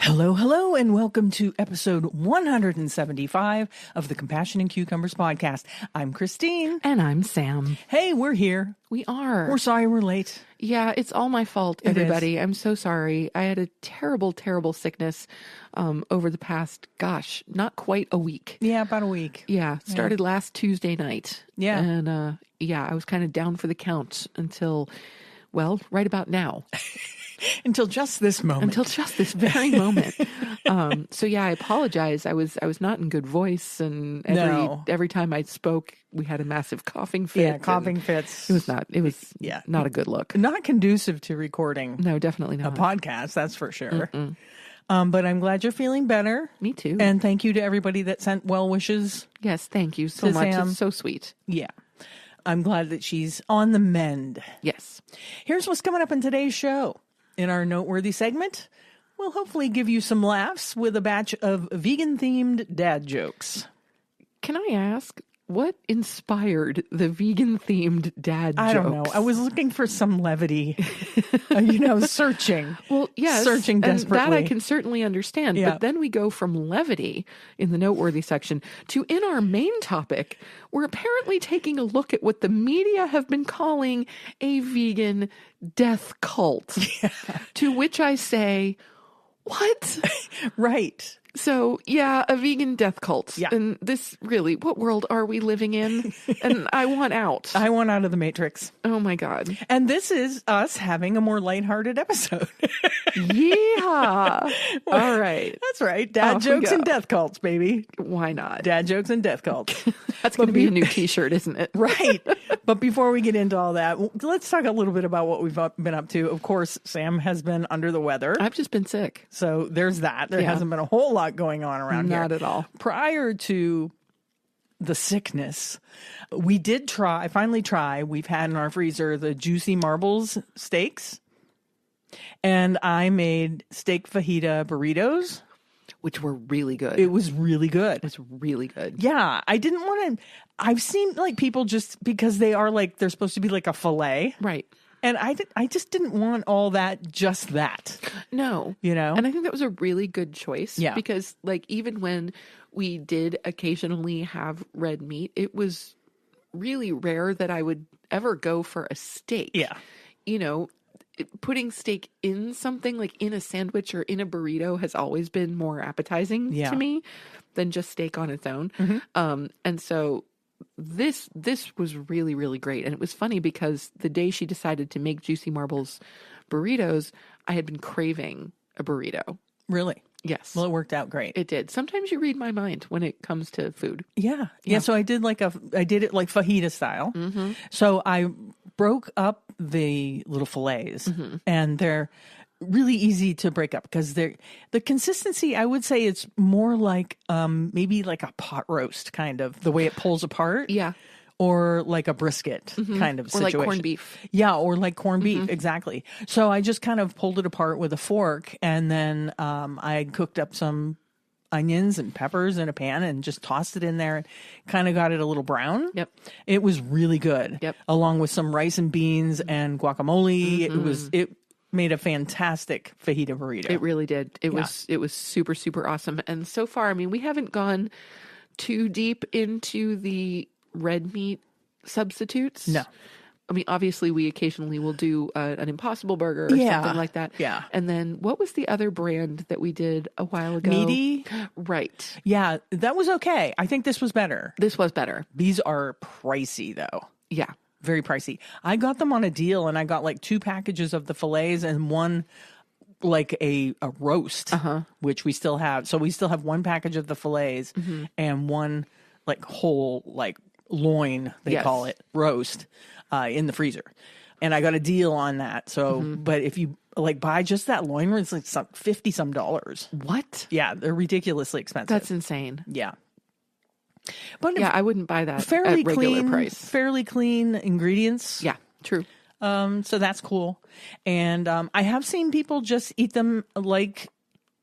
Hello, hello, and welcome to episode 175 of the Compassion and Cucumbers podcast. I'm Christine. And I'm Sam. Hey, we're here. We are. We're sorry we're late. Yeah, it's all my fault, everybody. I'm so sorry. I had a terrible, terrible sickness over the past, not quite a week. Yeah, about a week. Yeah, started last Tuesday night. Yeah. And I was kind of down for the count until, right about now. Until just this moment. Until just this very moment. I apologize. I was not in good voice, and every time I spoke, we had a massive coughing fit. Yeah, coughing fits. It was not a good look. Not conducive to recording. No, definitely not. A podcast, that's for sure. But I'm glad you're feeling better. Me too. And thank you to everybody that sent well wishes. Yes, thank you so much. Sam. It's so sweet. Yeah. I'm glad that she's on the mend. Yes. Here's what's coming up in today's show. In our Noteworthy segment, we'll hopefully give you some laughs with a batch of vegan-themed dad jokes. Can I ask, what inspired the vegan-themed dad jokes? I don't know. I was looking for some levity, searching. Well, yes. Searching desperately. And that I can certainly understand. Yeah. But then we go from levity in the Noteworthy section to, in our main topic, we're apparently taking a look at what the media have been calling a vegan death cult. Yeah. To which I say, what? Right. So, a vegan death cult. Yeah. And this really, what world are we living in? And I want out. I want out of the Matrix. Oh, my God. And this is us having a more lighthearted episode. Yeah. All right. That's right. Dad jokes and death cults, baby. Why not? Dad jokes and death cults. That's going to be a new t-shirt, isn't it? Right. But before we get into all that, let's talk a little bit about what we've been up to. Of course, Sam has been under the weather. I've just been sick. So there's that. There hasn't been a whole lot going on around here. Not at all. Prior to the sickness, we finally try. We've had in our freezer the Juicy Marbles steaks. And I made steak fajita burritos. Which were really good. It was really good. It was really good. Yeah. I didn't want to. I've seen people just because they're supposed to be like a fillet. Right. And I just didn't want all that, just that. No. And I think that was a really good choice. Yeah. Because even when we did occasionally have red meat, it was really rare that I would ever go for a steak. Yeah. Putting steak in something like in a sandwich or in a burrito has always been more appetizing to me than just steak on its own. Mm-hmm. And so this was really, really great. And it was funny because the day she decided to make Juicy Marbles burritos, I had been craving a burrito. Really? Yes. Well, it worked out great. It did. Sometimes you read my mind when it comes to food. Yeah. So I did I did it like fajita style. Mm-hmm. So I broke up the little fillets and they're really easy to break up because the consistency, I would say it's more like maybe like a pot roast kind of the way it pulls apart. Yeah. Or like a brisket kind of situation. Or like corned beef. Yeah, or like corned beef, exactly. So I just kind of pulled it apart with a fork, and then I cooked up some onions and peppers in a pan and just tossed it in there and kind of got it a little brown. Yep. It was really good. Yep. Along Along with some rice and beans and guacamole. It made a fantastic fajita burrito. It really did. It was super, super awesome. And so far, we haven't gone too deep into the red meat substitutes. No. Obviously, we occasionally will do an Impossible Burger or something like that. Yeah. And then what was the other brand that we did a while ago? Meaty? Right. Yeah, that was okay. I think this was better. This was better. These are pricey, though. Yeah. Very pricey. I got them on a deal, and I got like 2 packages of the fillets and one like a roast, which we still have. So we still have 1 package of the fillets and one like whole like loin, they call it, roast in the freezer. And I got a deal on that. So, but if you buy just that loin, it's like $50 some. What? Yeah, they're ridiculously expensive. That's insane. Yeah. But I wouldn't buy that fairly at regular clean price. Fairly clean ingredients. Yeah, true. So that's cool. And I have seen people just eat them like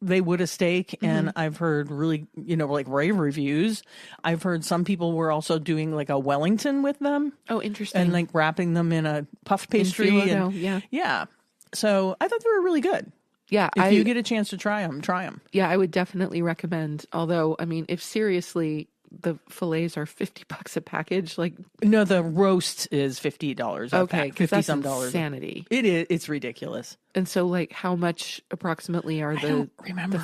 they would a steak, and I've heard really, rave reviews. I've heard some people were also doing like a Wellington with them. Oh, interesting. And like wrapping them in a puff pastry. Yeah. Yeah. So I thought they were really good. Yeah. If you get a chance to try them, try them. Yeah, I would definitely recommend. Although, I mean, if seriously the fillets are $50 a package, like No, the roast is $50. okay, because that's some dollars. insanity. It is. It's ridiculous. And so, like, how much approximately are the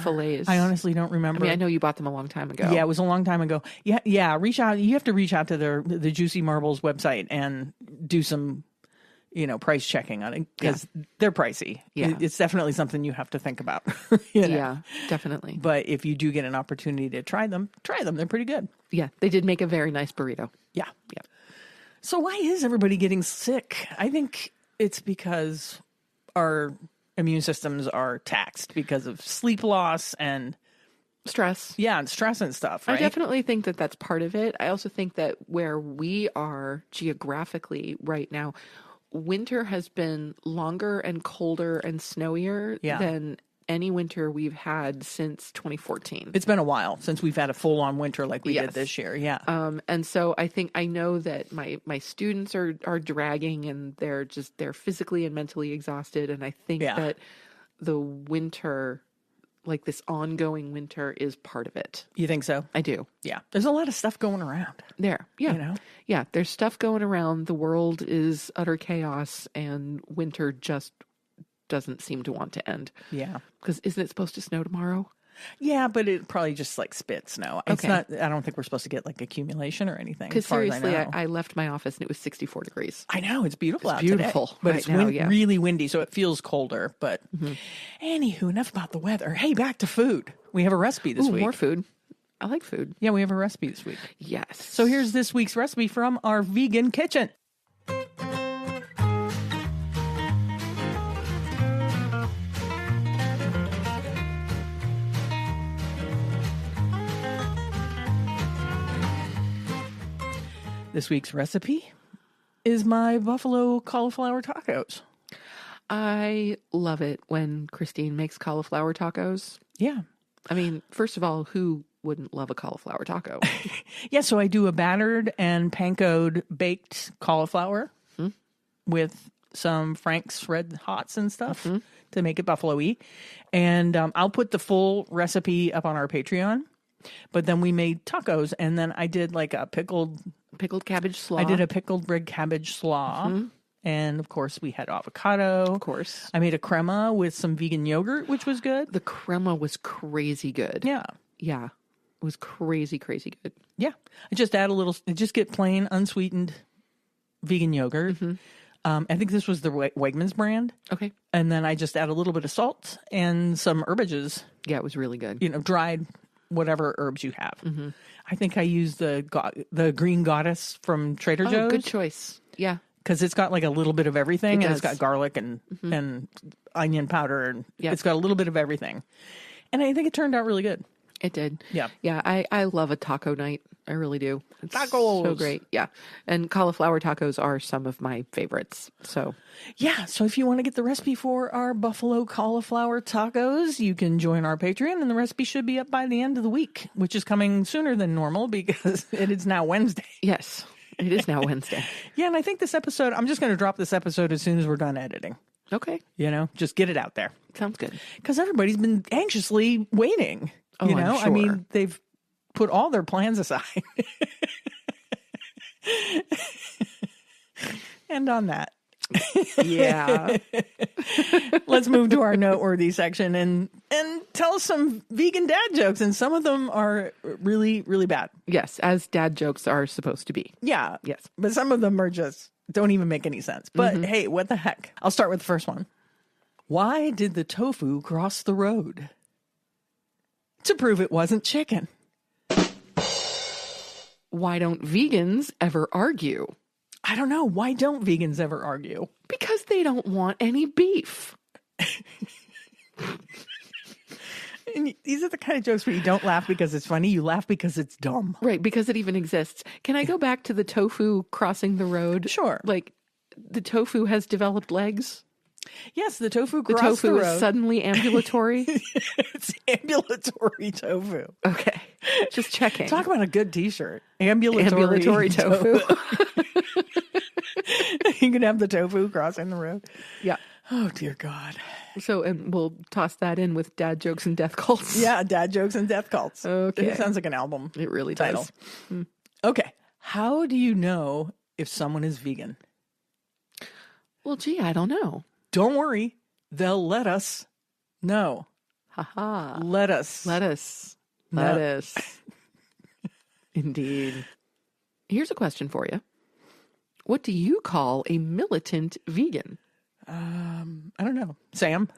fillets? I honestly don't remember. I mean, I know you bought them a long time ago. Yeah, it was a long time ago. Yeah. Reach out. You have to reach out to the Juicy Marbles website and do some, price checking on it because they're pricey. Yeah. It's definitely something you have to think about. Yeah, definitely. But if you do get an opportunity to try them. They're pretty good. Yeah, they did make a very nice burrito. Yeah. So why is everybody getting sick? I think it's because our immune systems are taxed because of sleep loss and stress. Yeah, and stress and stuff, right? I definitely think that that's part of it. I also think that where we are geographically right now, winter has been longer and colder and snowier than any winter we've had since 2014. It's been a while since we've had a full-on winter like we did this year. Yeah. And so I know that my students are dragging and they're physically and mentally exhausted. And I think that the winter, like this ongoing winter, is part of it. You think so? I do. Yeah. There's a lot of stuff going around. There. Yeah. Yeah. There's stuff going around. The world is utter chaos and winter just doesn't seem to want to end. Yeah. Because isn't it supposed to snow tomorrow? Yeah, but it probably just like spit snow. It's not, I don't think we're supposed to get like accumulation or anything. Because seriously, I left my office and it was 64 degrees. I know. It's beautiful out beautiful today. But right it's now, really windy, so it feels colder. But anywho, enough about the weather. Hey, back to food. We have a recipe this week. More food. I like food. Yeah, we have a recipe this week. Yes. So here's this week's recipe from our vegan kitchen. This week's recipe is my buffalo cauliflower tacos. I love it when Christine makes cauliflower tacos. Yeah. I mean, first of all, who wouldn't love a cauliflower taco? Yeah, so I do a battered and pankoed baked cauliflower with some Frank's Red Hots and stuff to make it buffalo-y. And I'll put the full recipe up on our Patreon. But then we made tacos, and then I did like a pickled cabbage slaw. I did a pickled red cabbage slaw. And of course, we had avocado. Of course. I made a crema with some vegan yogurt, which was good. The crema was crazy good. Yeah. Yeah. It was crazy, crazy good. Yeah. I just just get plain, unsweetened vegan yogurt. I think this was the Wegmans brand. Okay. And then I just add a little bit of salt and some herbages. Yeah, it was really good. Dried whatever herbs you have. I think I used the green goddess from Trader Joe's. Good choice. Yeah. Because it's got like a little bit of everything. It's got garlic and onion powder. And it's got a little bit of everything. And I think it turned out really good. It did. Yeah. Yeah. I love a taco night. I really do. It's tacos. So great. Yeah. And cauliflower tacos are some of my favorites. So yeah. So if you want to get the recipe for our buffalo cauliflower tacos, you can join our Patreon, and the recipe should be up by the end of the week, which is coming sooner than normal because it is now Wednesday. Yes. It is now Wednesday. Yeah. And I think this episode, I'm just going to drop this episode as soon as we're done editing. Okay. Just get it out there. Sounds good. Because everybody's been anxiously waiting. Oh, I'm sure. I mean, they've put all their plans aside. And on that. Yeah. Let's move to our noteworthy section and tell us some vegan dad jokes. And some of them are really, really bad. Yes, as dad jokes are supposed to be. Yeah. Yes. But some of them are just don't even make any sense. But hey, what the heck? I'll start with the first one. Why did the tofu cross the road? To prove it wasn't chicken. Why don't vegans ever argue? I don't know. Why don't vegans ever argue? Because they don't want any beef. And these are the kind of jokes where you don't laugh because it's funny. You laugh because it's dumb. Right, because it even exists. Can I go back to the tofu crossing the road? Sure. Like, the tofu has developed legs? Yes, the tofu crossed the road. The tofu is suddenly ambulatory? It's ambulatory tofu. Okay. Just checking. Talk about a good t-shirt. Ambulatory tofu. You can have the tofu crossing the road. Yeah. Oh, dear God. So, and we'll toss that in with dad jokes and death cults. Yeah, dad jokes and death cults. Okay. It sounds like an album. It really title. does. Okay. How do you know if someone is vegan? Well, gee, I don't know. Don't worry. They'll let us know. Ha-ha. Lettuce. Lettuce. No. Lettuce. Indeed. Here's a question for you. What do you call a militant vegan? I don't know. Sam?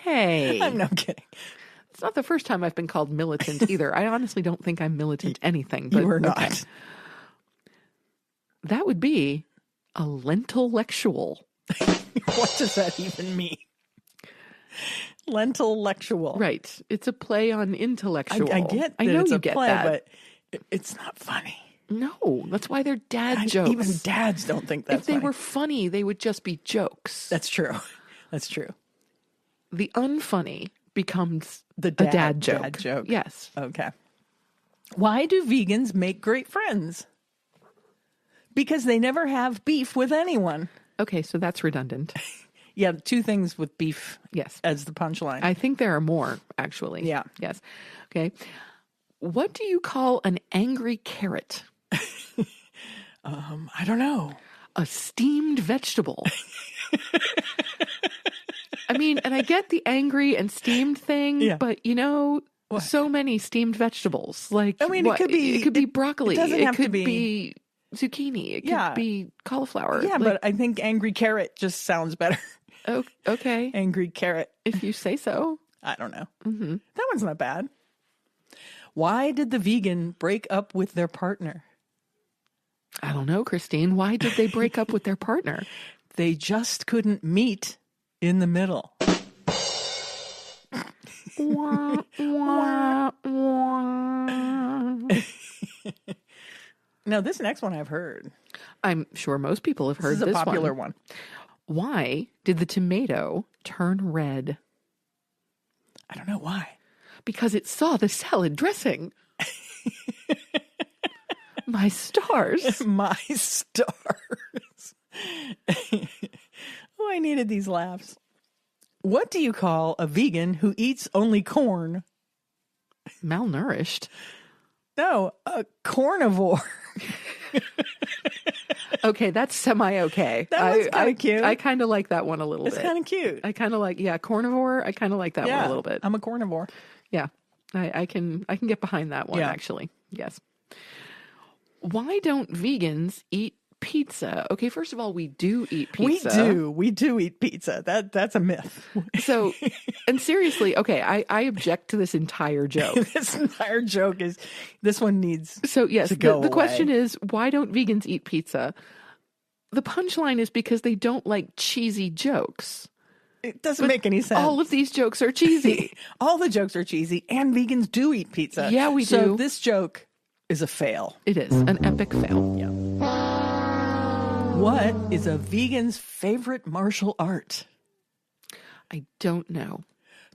Hey. I'm not kidding. It's not the first time I've been called militant either. I honestly don't think I'm militant anything. But You are not. okay. That would be a lentil-lectual. What does that even mean? Lentil-lectual. Right. It's a play on intellectual. I get that I know it's you a get play, that. but it's not funny. No, that's why they're dad jokes. Even dads don't think that's If they funny. were funny, they would just be jokes. That's true. That's true. The unfunny becomes The a dad dad joke. dad joke. Yes. Okay. Why do vegans make great friends? Because they never have beef with anyone. Okay, so that's redundant. Yeah, two things with beef Yes. as the punchline. I think there are more, actually. Yeah. Yes. Okay. What do you call an angry carrot? I don't know. A steamed vegetable. I mean, and I get the angry and steamed thing, Yeah. but you know, What? so many steamed vegetables. Like, I mean, what? it could be broccoli. It doesn't have could to be zucchini. It could Yeah. be cauliflower. Yeah, Like, but I think angry carrot just sounds better. oh, okay, Angry carrot. if you say so. I don't know. Mm-hmm. That one's not bad. Why did the vegan break up with their partner? I don't know, Christine. Why did they break up with their partner? They just couldn't meet in the middle. Wah, wah, wah. Now, this next one I've heard. I'm sure most people have heard This is this a popular one. Why did the tomato turn red? I don't know why. Because it saw the salad dressing. My stars. My stars. Oh, I needed these laughs. What do you call a vegan who eats only corn? Malnourished. No, a carnivore. Okay, that's semi-okay. That one's kinda cute. I kind of like that one a little It's bit. kind of cute. I kind of like, carnivore. I kind of like that one a little bit. I'm a carnivore. Yeah, I can get behind that one, Yeah. actually. Yes. Why don't vegans eat pizza? Okay, first of all, we do eat pizza. We do eat pizza. That's a myth. So, and seriously, okay, I object to this entire joke. This entire joke is, this one needs So yes, to go the question away. is, why don't vegans eat pizza? The punchline is because they don't like cheesy jokes. It doesn't make any sense. All of these jokes are cheesy. All the jokes are cheesy, and vegans do eat pizza. Yeah, we So do. this joke is a fail. It is an epic fail. Yeah. What is a vegan's favorite martial art? I don't know.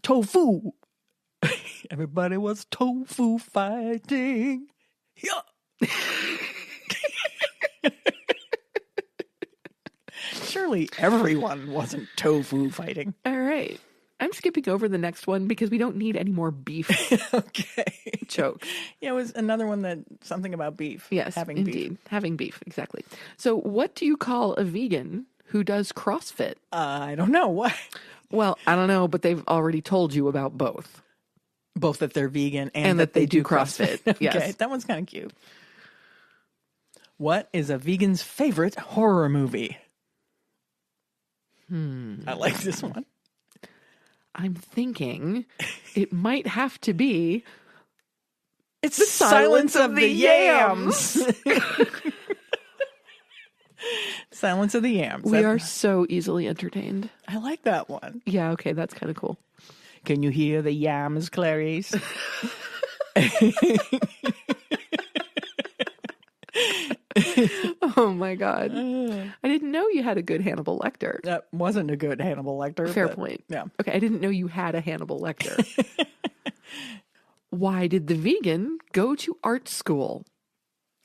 Tofu. Everybody was tofu fighting. Yeah. Surely everyone wasn't tofu fighting. All right. I'm skipping over the next one because we don't need any more beef Okay. jokes. Yeah, it was another one that something about beef. Yes, having indeed. beef. Having beef, exactly. So what do you call a vegan who does CrossFit? I don't know what. Well, I don't know, but they've already told you about both. Both that they're vegan And that they do CrossFit. Okay, Yes. that one's kind of cute. What is a vegan's favorite horror movie? I like this one. I'm thinking it might have to be It's The Silence of the Yams. Silence of the Yams. We are so easily entertained. I like that one. Yeah, okay, that's kind of cool. Can you hear the yams, Clarice? Oh my God. I didn't know you had a good Hannibal Lecter. That wasn't a good Hannibal Lecter. Fair but- point. Yeah. Okay, I didn't know you had a Hannibal Lecter. Why did the vegan go to art school?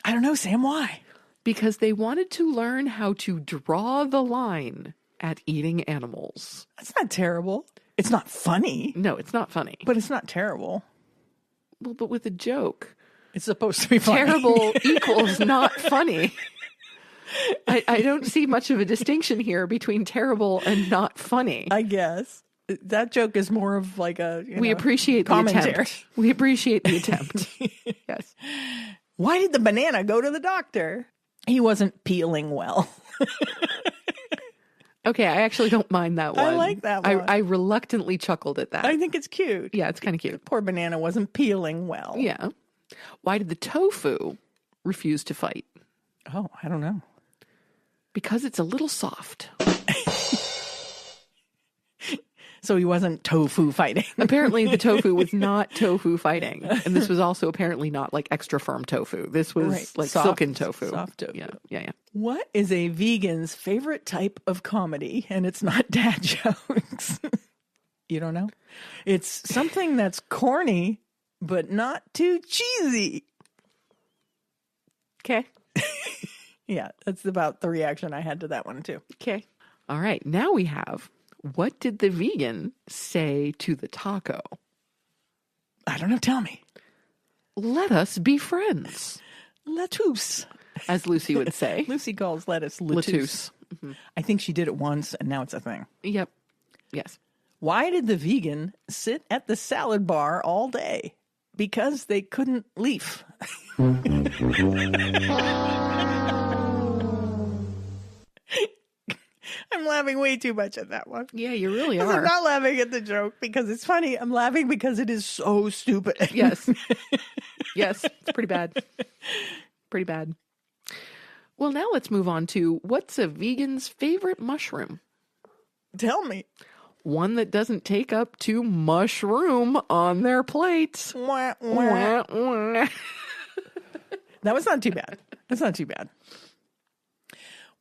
I don't know, Sam, why? Because they wanted to learn how to draw the line at eating animals. That's not terrible. It's not funny, No, it's not funny. but it's not terrible. Well, but with a joke. It's supposed to be funny. Terrible equals not funny. I don't see much of a distinction here between terrible and not funny. I guess. That joke is more of like a We appreciate the commentary. attempt. We appreciate the attempt. Yes. Why did the banana go to the doctor? He wasn't peeling well. Okay, I actually don't mind that one. I like that one. I reluctantly chuckled at that. I think it's cute. Yeah, it's kind of cute. Poor banana wasn't peeling well. Yeah. Why did the tofu refuse to fight? Oh, I don't know. Because it's a little soft. So he wasn't tofu fighting. Apparently the tofu was not tofu fighting. And this was also apparently not like extra firm tofu. This was Right. like Soft- silken tofu. soft tofu. Yeah. What is a vegan's favorite type of comedy? And it's not dad jokes. You don't know? It's something that's corny, but not too cheesy. Okay. Yeah, that's about the reaction I had to that one, too. Okay. All right. Now we have, what did the vegan say to the taco? I don't know. Tell me. Let us be friends, Lettuce. as Lucy would say. Lucy calls lettuce lettuce. I think she did it once, and now it's a thing. Yep. Yes. Why did the vegan sit at the salad bar all day? Because they couldn't leave. I'm laughing way too much at that one. Yeah, you really I'm are. not laughing at the joke because it's funny. I'm laughing because it is so stupid. Yes. Yes. It's pretty bad. Pretty bad. Well, now let's move on to what's a vegan's favorite mushroom? Tell me. One that doesn't take up too mushroom on their plate. Wah, wah. Wah, wah. That was not too bad. That's not too bad.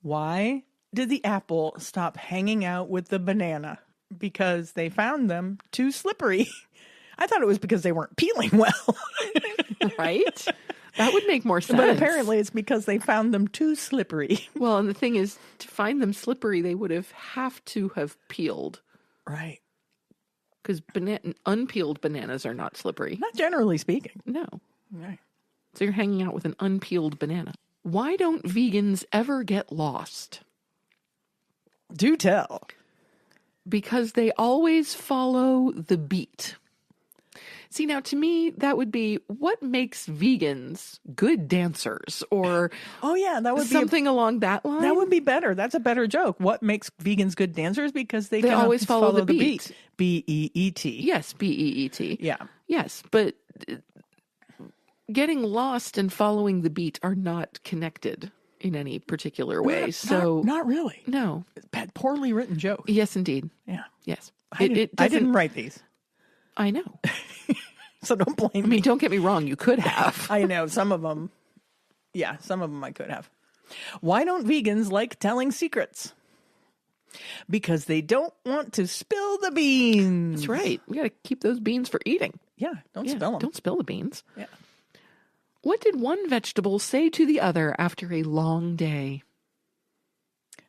Why did the apple stop hanging out with the banana? Because they found them too slippery. I thought it was because they weren't peeling well. Right? That would make more sense. But apparently it's because they found them too slippery. Well, and the thing is, to find them slippery, they would have to have peeled. Right. Because unpeeled bananas are not slippery. Not generally speaking. No. Right. So you're hanging out with an unpeeled banana. Why don't vegans ever get lost? Do tell. Because they always follow the beat. See, now to me, that would be what makes vegans good dancers, or Oh yeah, that would something along that line. That would be better. That's a better joke. What makes vegans good dancers? Because they can always follow the beat. BEET. Yes, BEET. Yeah. Yes, but getting lost and following the beat are not connected in any particular way. Not really. No. Bad, poorly written joke. Yes, indeed. Yeah. Yes. I didn't write these, I know. so don't blame I me. mean, don't get me wrong. You could have. I know some of them. Yeah, some of them I could have. Why don't vegans like telling secrets? Because they don't want to spill the beans. That's right. We got to keep those beans for eating. Yeah, don't Yeah, spill them. Don't spill the beans. Yeah. What did one vegetable say to the other after a long day?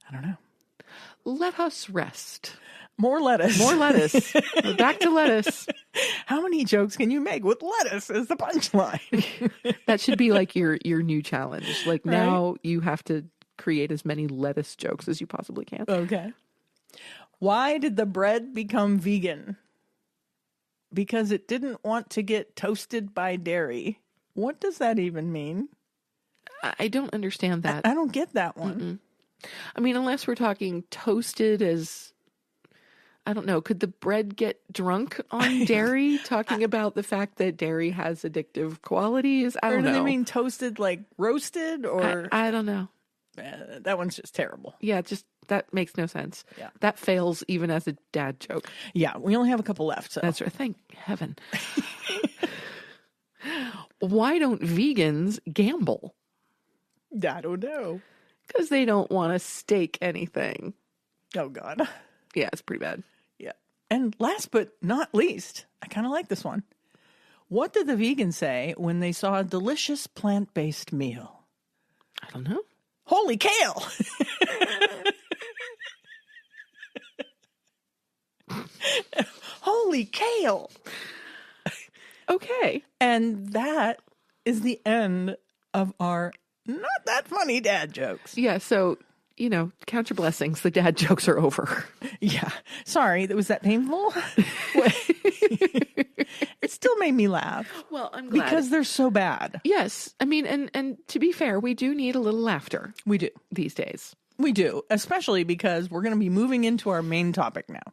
I don't know. Let us rest. More lettuce. More lettuce. We're back to lettuce. How many jokes can you make with lettuce as the punchline? That should be like your new challenge. Like now you have to create as many lettuce jokes as you possibly can. Okay. Why did the bread become vegan? Because it didn't want to get toasted by dairy. What does that even mean? I don't understand that. I don't get that one. I mean, unless we're talking toasted as, I don't know, could the bread get drunk on dairy? Talking about the fact that dairy has addictive qualities? I Or don't do know. they mean toasted like roasted or I don't know. that one's just terrible. Yeah, just that makes no sense. Yeah. That fails even as a dad joke. Yeah, we only have a couple left. So. That's right. Thank heaven. Why don't vegans gamble? I don't know. Because they don't want to stake anything. Oh, God. Yeah, it's pretty bad. Yeah. And last but not least, I kind of like this one. What did the vegans say when they saw a delicious plant-based meal? I don't know. Holy kale! holy kale. Okay. And that is the end of our not that funny dad jokes. Yeah, so, count your blessings. The dad jokes are over. Yeah. Sorry, was that painful? It still made me laugh. Well, I'm glad. Because they're so bad. Yes. I mean, and to be fair, we do need a little laughter. We do. These days. We do, especially because we're going to be moving into our main topic now.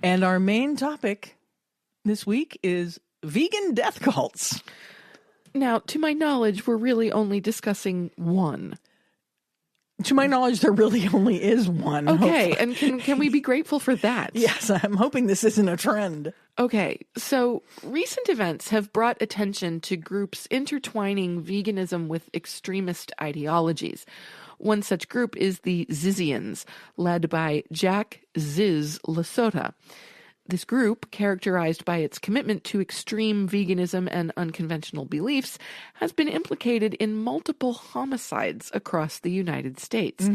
And our main topic this week is vegan death cults. Now, to my knowledge, we're really only discussing one. To my knowledge, there really only is one. Okay, and can we be grateful for that? Yes, I'm hoping this isn't a trend. Okay, so recent events have brought attention to groups intertwining veganism with extremist ideologies. One such group is the Zizians, led by Jack Ziz Lasota. This group, characterized by its commitment to extreme veganism and unconventional beliefs, has been implicated in multiple homicides across the United States.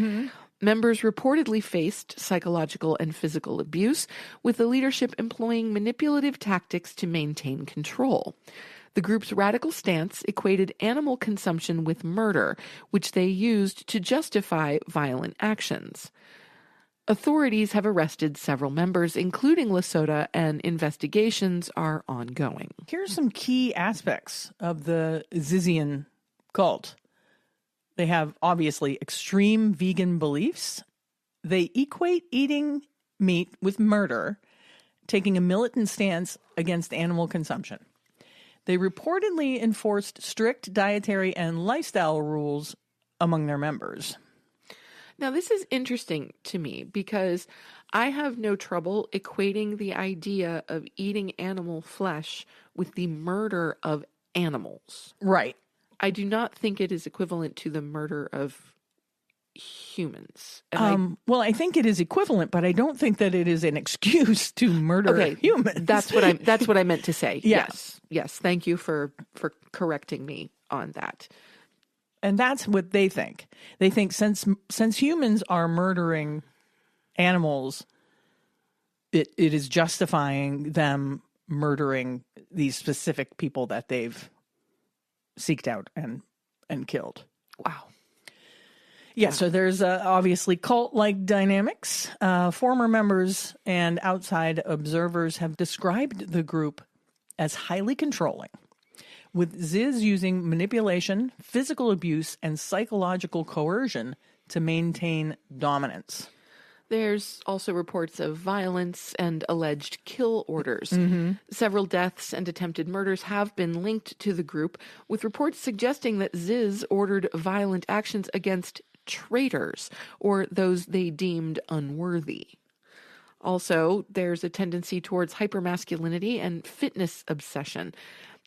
Members reportedly faced psychological and physical abuse, with the leadership employing manipulative tactics to maintain control. The group's radical stance equated animal consumption with murder, which they used to justify violent actions. Authorities have arrested several members, including Lasota, and investigations are ongoing. Here are some key aspects of the Zizian cult. They have, obviously, extreme vegan beliefs. They equate eating meat with murder, taking a militant stance against animal consumption. They reportedly enforced strict dietary and lifestyle rules among their members. Now, this is interesting to me because I have no trouble equating the idea of eating animal flesh with the murder of animals. Right. I do not think it is equivalent to the murder of humans. Well, I think it is equivalent, but I don't think that it is an excuse to murder humans. That's what I meant to say. Yeah. Yes. Thank you for correcting me on that. And that's what they think. They think since humans are murdering animals, it is justifying them murdering these specific people that they've seeked out and killed. Wow. Yeah, so there's obviously cult-like dynamics. Former members and outside observers have described the group as highly controlling, with Ziz using manipulation, physical abuse, and psychological coercion to maintain dominance. There's also reports of violence and alleged kill orders. Several deaths and attempted murders have been linked to the group, with reports suggesting that Ziz ordered violent actions against traitors or those they deemed unworthy. Also, there's a tendency towards hypermasculinity and fitness obsession.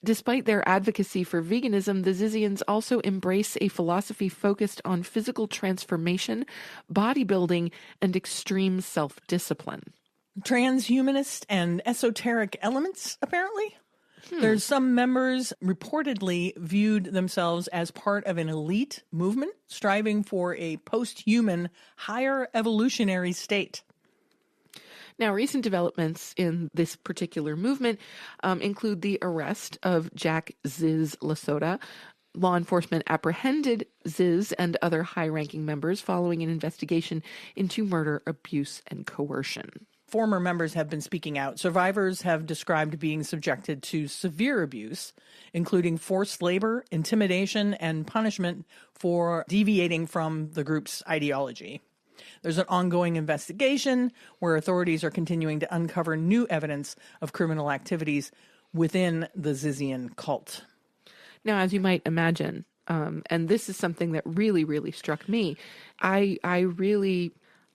Despite their advocacy for veganism, the Zizians also embrace a philosophy focused on physical transformation, bodybuilding, and extreme self-discipline. Transhumanist and esoteric elements, apparently. There's some members reportedly viewed themselves as part of an elite movement striving for a post-human, higher evolutionary state. Now, recent developments in this particular movement include the arrest of Jack Ziz Lasota. Law enforcement apprehended Ziz and other high-ranking members following an investigation into murder, abuse, and coercion. Former members have been speaking out. Survivors have described being subjected to severe abuse, including forced labor, intimidation, and punishment for deviating from the group's ideology. There's an ongoing investigation where authorities are continuing to uncover new evidence of criminal activities within the Zizian cult. Now, as you might imagine, and this is something that really, really struck me, I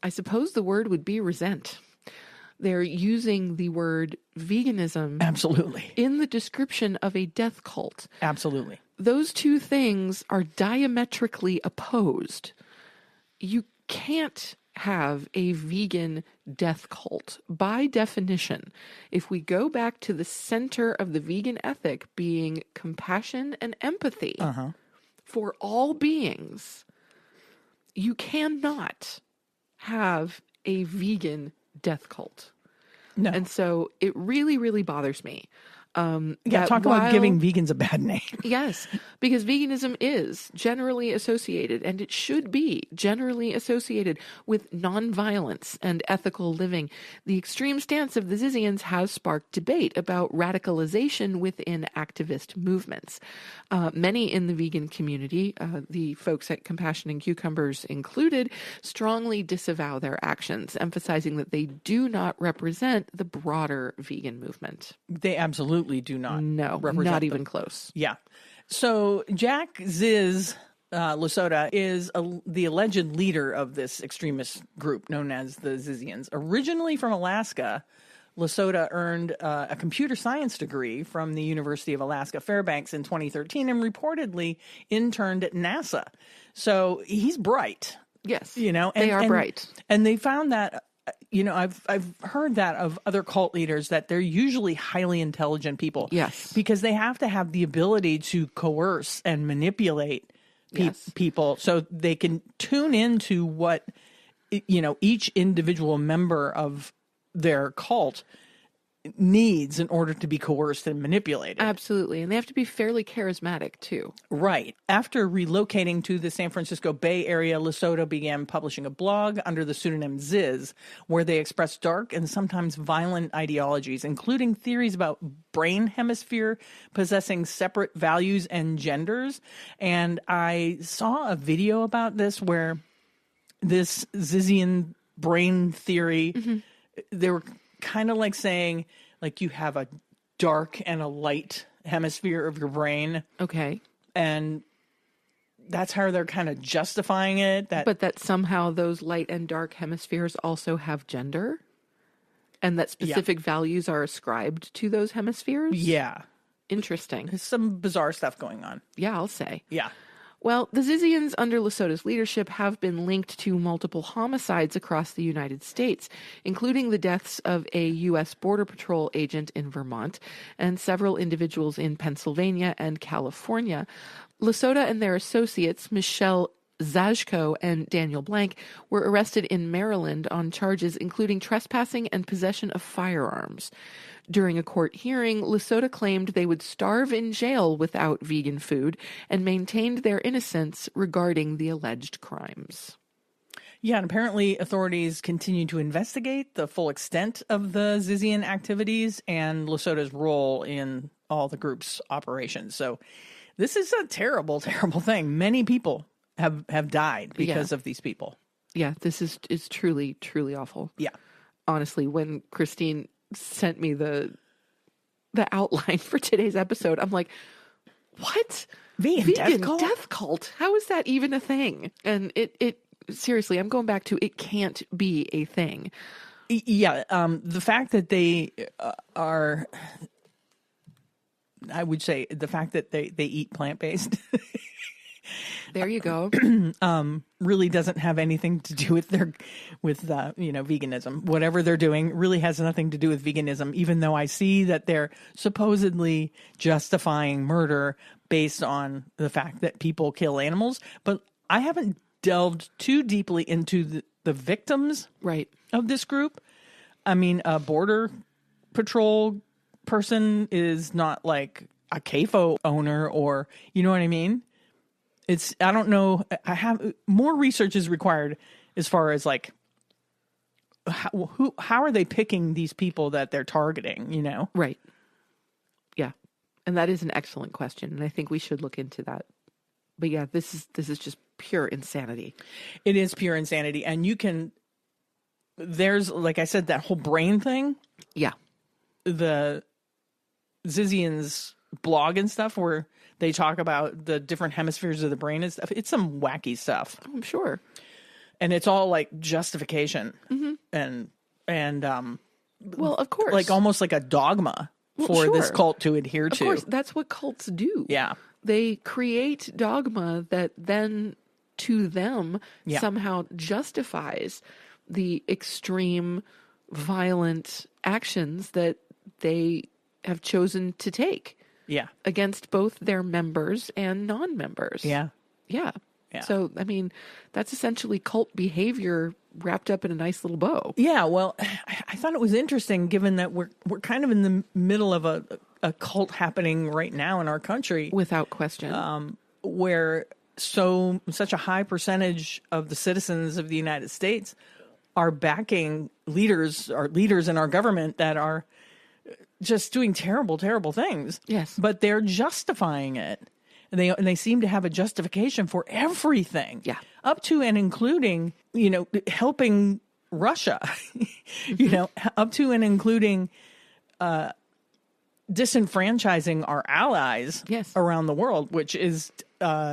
suppose the word would be resent. They're using the word veganism Absolutely. in the description of a death cult. Absolutely. Those two things are diametrically opposed. You can't have a vegan death cult. By definition, if we go back to the center of the vegan ethic being compassion and empathy for all beings, you cannot have a vegan death cult. No. And so it really, really bothers me. Talk about giving vegans a bad name. Yes, because veganism is generally associated, and it should be generally associated with nonviolence and ethical living. The extreme stance of the Zizians has sparked debate about radicalization within activist movements. Many in the vegan community, the folks at Compassion and Cucumbers included, strongly disavow their actions, emphasizing that they do not represent the broader vegan movement. They absolutely do not. No, represent not even them. close. Yeah. So Jack Ziz Lasota is the alleged leader of this extremist group known as the Zizians. Originally from Alaska, Lasota earned a computer science degree from the University of Alaska Fairbanks in 2013 and reportedly interned at NASA. So he's bright. Yes, and they are bright. And they found that, I've heard that of other cult leaders, that they're usually highly intelligent people. Yes. Because they have to have the ability to coerce and manipulate people so they can tune into what, each individual member of their cult needs in order to be coerced and manipulated. Absolutely. And they have to be fairly charismatic too. Right. After relocating to the San Francisco Bay Area, Lasota began publishing a blog under the pseudonym Ziz, where they express dark and sometimes violent ideologies, including theories about brain hemisphere possessing separate values and genders. And I saw a video about this where this Zizian brain theory, they were kind of like saying, like, you have a dark and a light hemisphere of your brain. Okay. And that's how they're kind of justifying it. But that somehow those light and dark hemispheres also have gender? And that specific values are ascribed to those hemispheres? Yeah. Interesting. There's some bizarre stuff going on. Yeah, I'll say. Yeah. Well, the Zizians under Lasota's leadership have been linked to multiple homicides across the United States, including the deaths of a U.S. Border Patrol agent in Vermont and several individuals in Pennsylvania and California. Lasota and their associates, Michelle Zajko and Daniel Blank, were arrested in Maryland on charges including trespassing and possession of firearms. During a court hearing, Lasota claimed they would starve in jail without vegan food and maintained their innocence regarding the alleged crimes. Yeah, and apparently authorities continue to investigate the full extent of the Zizian activities and Lasota's role in all the group's operations. So this is a terrible, terrible thing. Many people have died because of these people. Yeah, this is truly, truly awful. Yeah. Honestly, when Christine sent me the outline for today's episode, I'm like, what? Vegan death cult? How is that even a thing? And it seriously, I'm going back to, it can't be a thing. Yeah. The fact that they are, I would say the fact that they eat plant-based. There you go. Really doesn't have anything to do with veganism. Whatever they're doing really has nothing to do with veganism, even though I see that they're supposedly justifying murder based on the fact that people kill animals. But I haven't delved too deeply into the victims of this group. I mean, a border patrol person is not like a CAFO owner, or, you know what I mean? I don't know. More research is required as far as like, how are they picking these people that they're targeting, Right. Yeah. And that is an excellent question. And I think we should look into that. But yeah, this is just pure insanity. It is pure insanity. And there's, like I said, that whole brain thing. Yeah. The Zizian's blog and stuff where they talk about the different hemispheres of the brain and stuff. It's some wacky stuff. I'm sure. And it's all like justification and well, of course, like almost like a dogma for this cult to adhere to. Of course, that's what cults do. Yeah. They create dogma that then to them somehow justifies the extreme violent actions that they have chosen to take Yeah. against both their members and non-members. Yeah. Yeah. Yeah. So, I mean, that's essentially cult behavior wrapped up in a nice little bow. Yeah, well, I thought it was interesting given that we're kind of in the middle of a cult happening right now in our country. Without question. Where such a high percentage of the citizens of the United States are backing leaders in our government that are just doing terrible, terrible things. Yes. But they're justifying it. And they seem to have a justification for everything. Yeah. Up to and including, helping Russia, up to and including disenfranchising our allies Yes. around the world, which is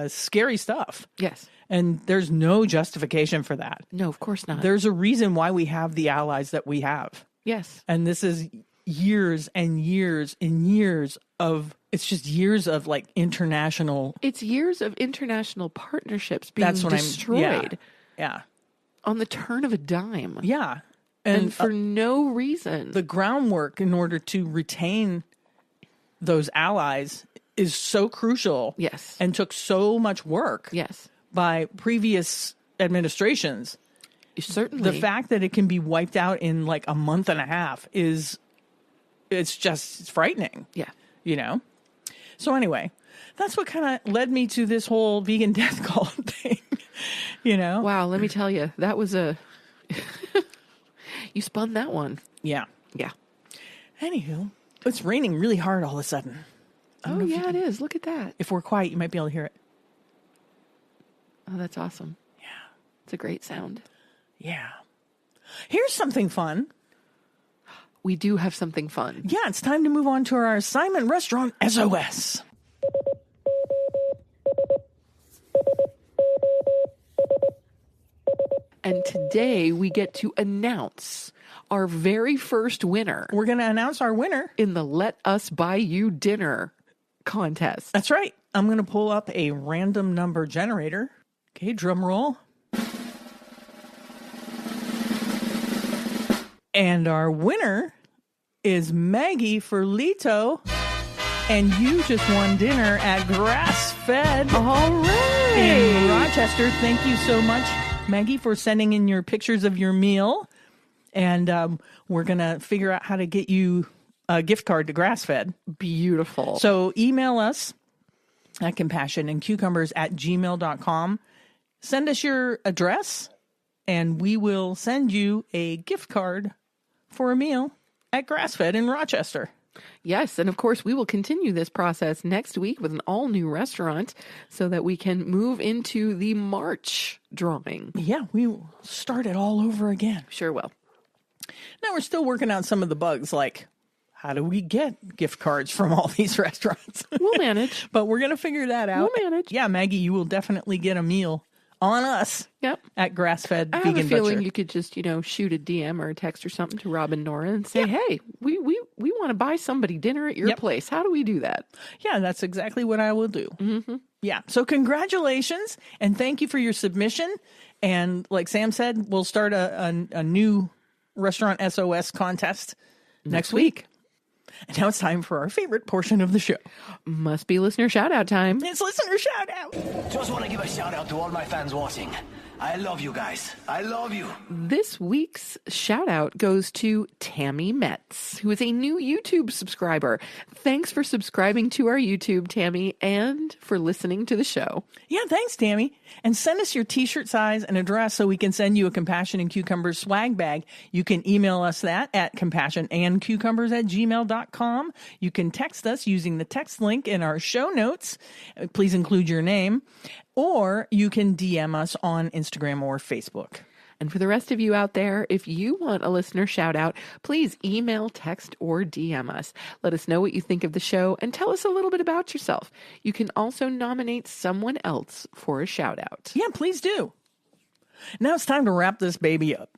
scary stuff. Yes. And there's no justification for that. No, of course not. There's a reason why we have the allies that we have. Yes. And this is years and years and years of, it's just years of like international. It's years of international partnerships being destroyed Yeah. on the turn of a dime. Yeah. And for no reason. The groundwork in order to retain those allies is so crucial. Yes. And took so much work. Yes. By previous administrations. Certainly. The fact that it can be wiped out in like a month and a half it's frightening. Yeah. So anyway, that's what kind of led me to this whole vegan death cult thing. Wow, let me tell you, that was you spun that one. Yeah. Yeah. Anywho, it's raining really hard all of a sudden. Oh, yeah, it is. Look at that. If we're quiet, you might be able to hear it. Oh, that's awesome. Yeah. It's a great sound. Yeah. Here's something fun. We do have something fun. Yeah, it's time to move on to our assignment, Restaurant SOS. And today we get to announce our very first winner We're going to announce our winner. in the Let Us Buy You Dinner contest. That's right. I'm going to pull up a random number generator. Okay, drum roll. And our winner is Maggie Ferlito. And you just won dinner at Grass Fed All right. in Rochester. Thank you so much, Maggie, for sending in your pictures of your meal. And we're going to figure out how to get you a gift card to Grass Fed. Beautiful. So email us at compassionandcucumbers@gmail.com. Send us your address, and we will send you a gift card for a meal at Grass Fed in Rochester. Yes, and of course, we will continue this process next week with an all-new restaurant so that we can move into the March drawing. Yeah, we will start it all over again. Sure will. Now, we're still working out some of the bugs, like how do we get gift cards from all these restaurants? We'll manage. But we're going to figure that out. We'll manage. Yeah, Maggie, you will definitely get a meal on us Yep. at Grass Fed I Vegan have a feeling Butcher. you could just, shoot a DM or a text or something to Rob and Nora and say, hey, we want to buy somebody dinner at your place. How do we do that? Yeah, that's exactly what I will do. Mm-hmm. Yeah. So congratulations and thank you for your submission. And like Sam said, we'll start a new Restaurant SOS contest next week. And now it's time for our favorite portion of the show. Must be listener shout out time. It's listener shout out. Just want to give a shout out to all my fans watching. I love you guys. I love you. This week's shout out goes to Tammy Metz, who is a new YouTube subscriber. Thanks for subscribing to our YouTube, Tammy, and for listening to the show. Yeah, thanks, Tammy. And send us your t-shirt size and address so we can send you a Compassion and Cucumbers swag bag. You can email us that at compassionandcucumbers@gmail.com. You can text us using the text link in our show notes. Please include your name. Or you can DM us on Instagram or Facebook. And for the rest of you out there, if you want a listener shout out, please email, text, or DM us. Let us know what you think of the show and tell us a little bit about yourself. You can also nominate someone else for a shout out. Yeah, please do. Now it's time to wrap this baby up.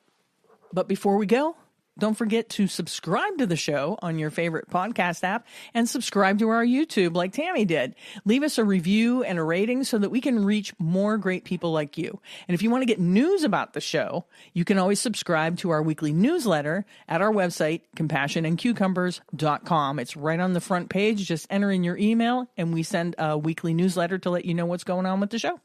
But before we go, Don't forget to subscribe to the show on your favorite podcast app and subscribe to our YouTube like Tammy did. Leave us a review and a rating so that we can reach more great people like you. And if you want to get news about the show, you can always subscribe to our weekly newsletter at our website, compassionandcucumbers.com. It's right on the front page. Just enter in your email and we send a weekly newsletter to let you know what's going on with the show.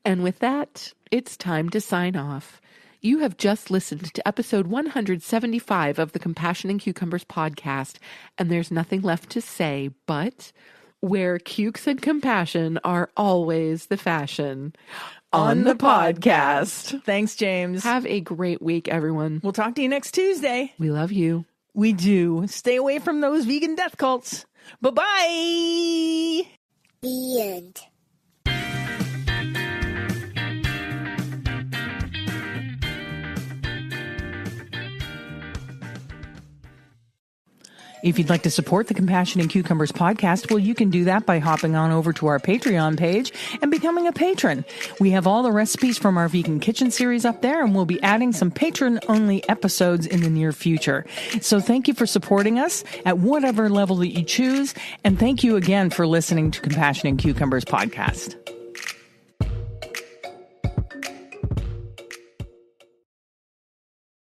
And with that, it's time to sign off. You have just listened to episode 175 of the Compassion and Cucumbers podcast, and there's nothing left to say but where cukes and compassion are always the fashion on the podcast. Thanks, James. Have a great week, everyone. We'll talk to you next Tuesday. We love you. We do. Stay away from those vegan death cults. Bye-bye. The end. If you'd like to support the Compassion and Cucumbers podcast, well, you can do that by hopping on over to our Patreon page and becoming a patron. We have all the recipes from our vegan kitchen series up there, and we'll be adding some patron-only episodes in the near future. So thank you for supporting us at whatever level that you choose, and thank you again for listening to Compassion and Cucumbers podcast.